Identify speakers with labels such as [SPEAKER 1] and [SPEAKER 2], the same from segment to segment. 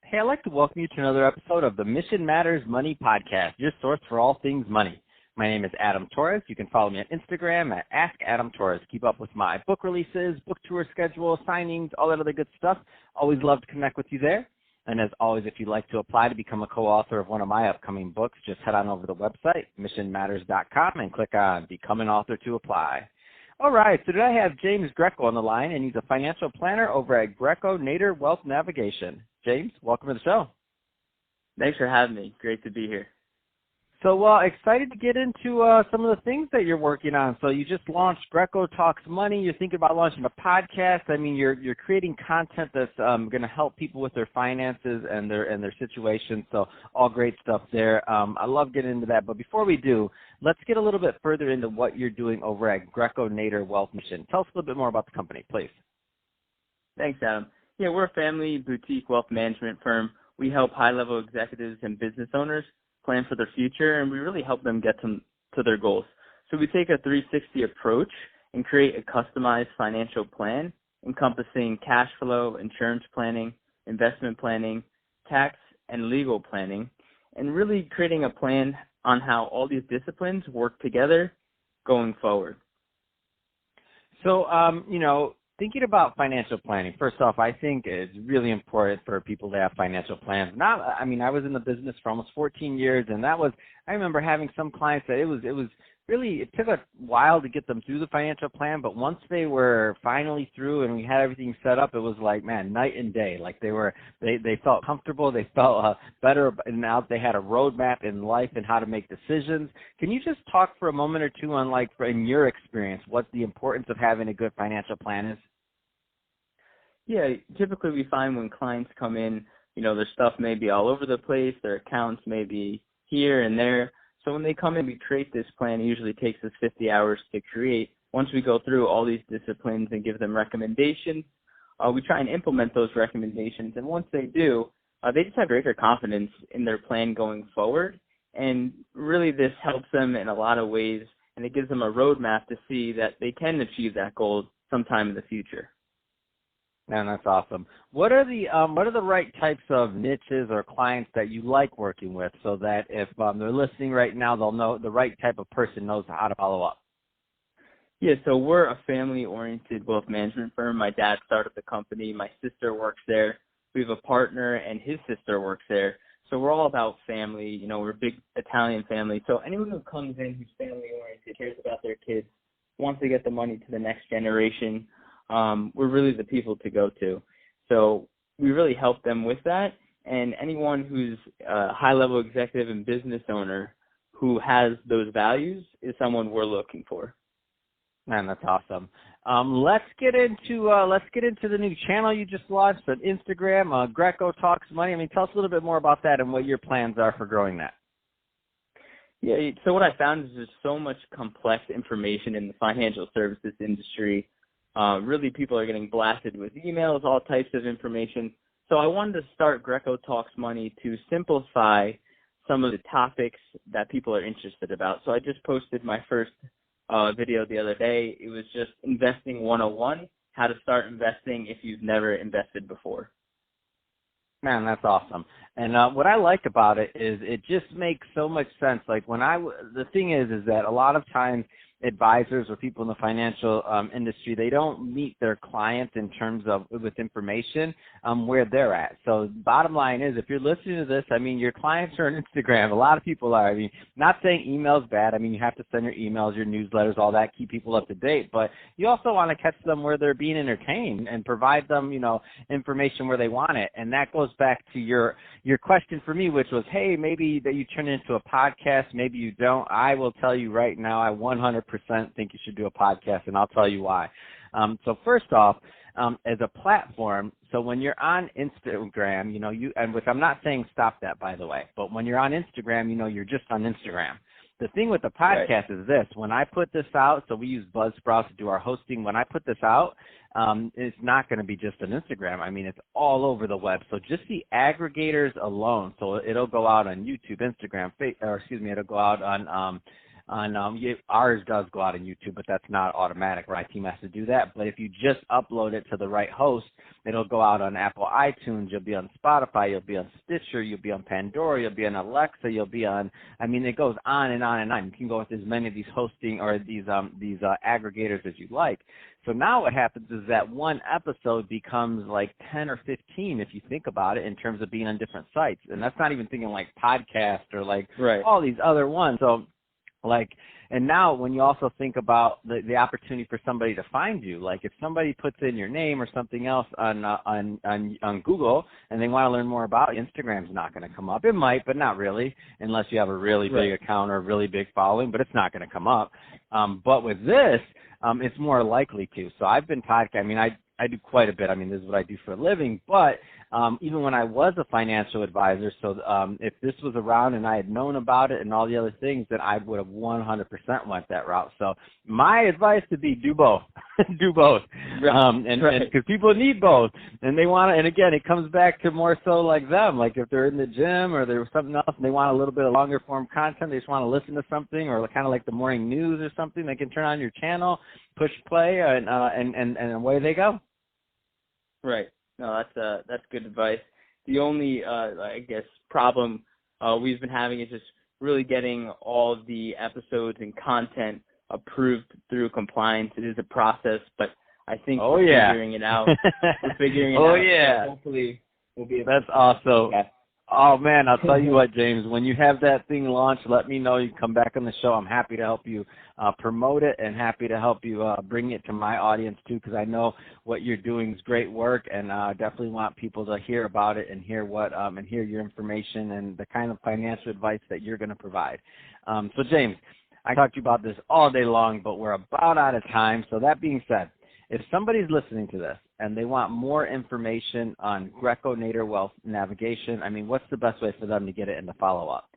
[SPEAKER 1] Hey, I'd like to welcome you to another episode of the Mission Matters Money podcast, your source for all things money. My name is Adam Torres. You can follow me on Instagram at AskAdamTorres. Keep up with my book releases, book tour schedule, signings, all that other good stuff. Always love to connect with you there. And as always, if you'd like to apply to become a co-author of one of my upcoming books, just head on over to the website, missionmatters.com, and click on Become an Author to apply. All right, so today I have James Greco on the line, and he's a financial planner over at Greco-Nader Wealth Navigation. James, welcome to the show.
[SPEAKER 2] Thanks for having me. Great to be here.
[SPEAKER 1] So excited to get into some of the things that you're working on. So you just launched Greco Talks Money. You're thinking about launching a podcast. I mean, you're creating content that's going to help people with their finances and their situations. So all great stuff there. I love getting into that. But before we do, let's get a little bit further into what you're doing over at Greco-Nader Wealth Navigation. Tell us a little bit more about the company, please.
[SPEAKER 2] Thanks, Adam. Yeah, we're a family boutique wealth management firm. We help high-level executives and business owners plan for their future, and we really help them get to their goals. So we take a 360 approach and create a customized financial plan encompassing cash flow, insurance planning, investment planning, tax, and legal planning, and really creating a plan on how all these disciplines work together going forward.
[SPEAKER 1] So, thinking about financial planning, first off, I think it's really important for people to have financial plans. I was in the business for almost 14 years, and I remember having some clients that it took a while to get them through the financial plan, but once they were finally through and we had everything set up, it was like, man, night and day. Like they felt comfortable, they felt better, and now they had a roadmap in life and how to make decisions. Can you just talk for a moment or two on, like, in your experience, what the importance of having a good financial plan is?
[SPEAKER 2] Yeah, typically we find when clients come in, their stuff may be all over the place, their accounts may be here and there. So when they come in, we create this plan. It usually takes us 50 hours to create. Once we go through all these disciplines and give them recommendations, we try and implement those recommendations. And once they do, they just have greater confidence in their plan going forward. And really this helps them in a lot of ways, and it gives them a roadmap to see that they can achieve that goal sometime in the future.
[SPEAKER 1] Man, that's awesome. What are the right types of niches or clients that you like working with, so that if they're listening right now, they'll know the right type of person knows how to follow up?
[SPEAKER 2] Yeah, so we're a family-oriented wealth management firm. My dad started the company. My sister works there. We have a partner, and his sister works there. So we're all about family. We're a big Italian family. So anyone who comes in who's family-oriented, cares about their kids, wants to get the money to the next generation, we're really the people to go to. So we really help them with that. And anyone who's a high-level executive and business owner who has those values is someone we're looking for.
[SPEAKER 1] Man, that's awesome. Let's get into the new channel you just launched on Instagram, Greco Talks Money. Tell us a little bit more about that and what your plans are for growing that.
[SPEAKER 2] Yeah, so what I found is there's so much complex information in the financial services industry. Really, people are getting blasted with emails, all types of information. So I wanted to start Greco Talks Money to simplify some of the topics that people are interested about. So I just posted my first video the other day. It was just Investing 101, how to start investing if you've never invested before.
[SPEAKER 1] Man, that's awesome. And what I like about it is it just makes so much sense. Like the thing is that a lot of times advisors or people in the financial industry, they don't meet their clients in terms of with information where they're at. So bottom line is, if you're listening to this, your clients are on Instagram. A lot of people are. Not saying email's bad. You have to send your emails, your newsletters, all that, keep people up to date. But you also want to catch them where they're being entertained and provide them, information where they want it. And that goes back to your question for me, which was, hey, maybe that you turn it into a podcast, maybe you don't. I will tell you right now, I 100% think you should do a podcast, and I'll tell you why. So first off, as a platform, so when you're on Instagram, which I'm not saying stop that, by the way, but when you're on Instagram, you're just on Instagram. The thing with the podcast is this: when I put this out, so we use Buzzsprout to do our hosting. When I put this out, it's not going to be just on Instagram. It's all over the web. So just the aggregators alone. So it'll go out on YouTube, Instagram, it'll go out on ours does go out on YouTube, but that's not automatic. My team has to do that. But if you just upload it to the right host, it'll go out on Apple iTunes. You'll be on Spotify. You'll be on Stitcher. You'll be on Pandora. You'll be on Alexa. You'll be on. I mean, it goes on and on and on. You can go with as many of these hosting or these aggregators as you like. So now what happens is that one episode becomes like 10 or 15 if you think about it in terms of being on different sites. And that's not even thinking like podcast or like all these other ones. So like, and now when you also think about the opportunity for somebody to find you, like if somebody puts in your name or something else on Google and they want to learn more about it, Instagram's not going to come up. It might, but not really, unless you have a really big account or a really big following, but it's not going to come up. But with this, it's more likely to. So I've been podcasting. I mean, I do quite a bit. I mean, this is what I do for a living, but even when I was a financial advisor, so if this was around and I had known about it and all the other things, then I would have 100% went that route. So my advice would be do both. Do both. And because people need both. And they want to, and again, it comes back to more so like them. Like if they're in the gym or there's something else and they want a little bit of longer form content, they just want to listen to something or kind of like the morning news or something, they can turn on your channel, push play, and away they go.
[SPEAKER 2] Right. No, that's good advice. The only, I guess, problem we've been having is just really getting all of the episodes and content approved through compliance. It is a process, but I think we're figuring it out. We're figuring it out. So hopefully we'll be able
[SPEAKER 1] That's awesome. Oh, man, I'll tell you what, James, when you have that thing launched, let me know. You can come back on the show. I'm happy to help you promote it and happy to help you bring it to my audience, too, because I know what you're doing is great work, and I definitely want people to hear about it and hear and hear your information and the kind of financial advice that you're going to provide. So, James, I talked to you about this all day long, but we're about out of time. So that being said, if somebody's listening to this and they want more information on Greco-Nader Wealth Navigation, I mean, what's the best way for them to get it and to follow up?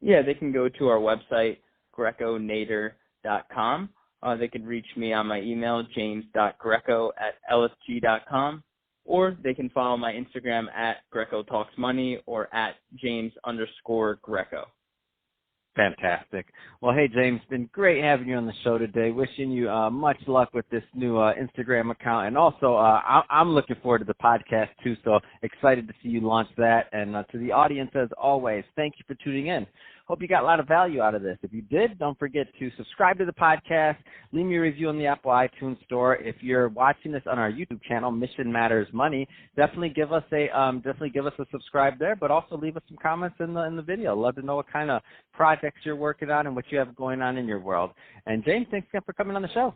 [SPEAKER 2] Yeah, they can go to our website, Greco-Nader.com. They can reach me on my email, james.greco@lsg.com, or they can follow my Instagram at Greco Talks Money or at James_Greco.
[SPEAKER 1] Fantastic. Well, hey, James, it's been great having you on the show today. Wishing you much luck with this new Instagram account. And also, I'm looking forward to the podcast, too, so excited to see you launch that. And to the audience, as always, thank you for tuning in. Hope you got a lot of value out of this. If you did, don't forget to subscribe to the podcast. Leave me a review on the Apple iTunes Store. If you're watching this on our YouTube channel, Mission Matters Money, definitely give us a subscribe there. But also leave us some comments in the video. Love to know what kind of projects you're working on and what you have going on in your world. And James, thanks again for coming on the show.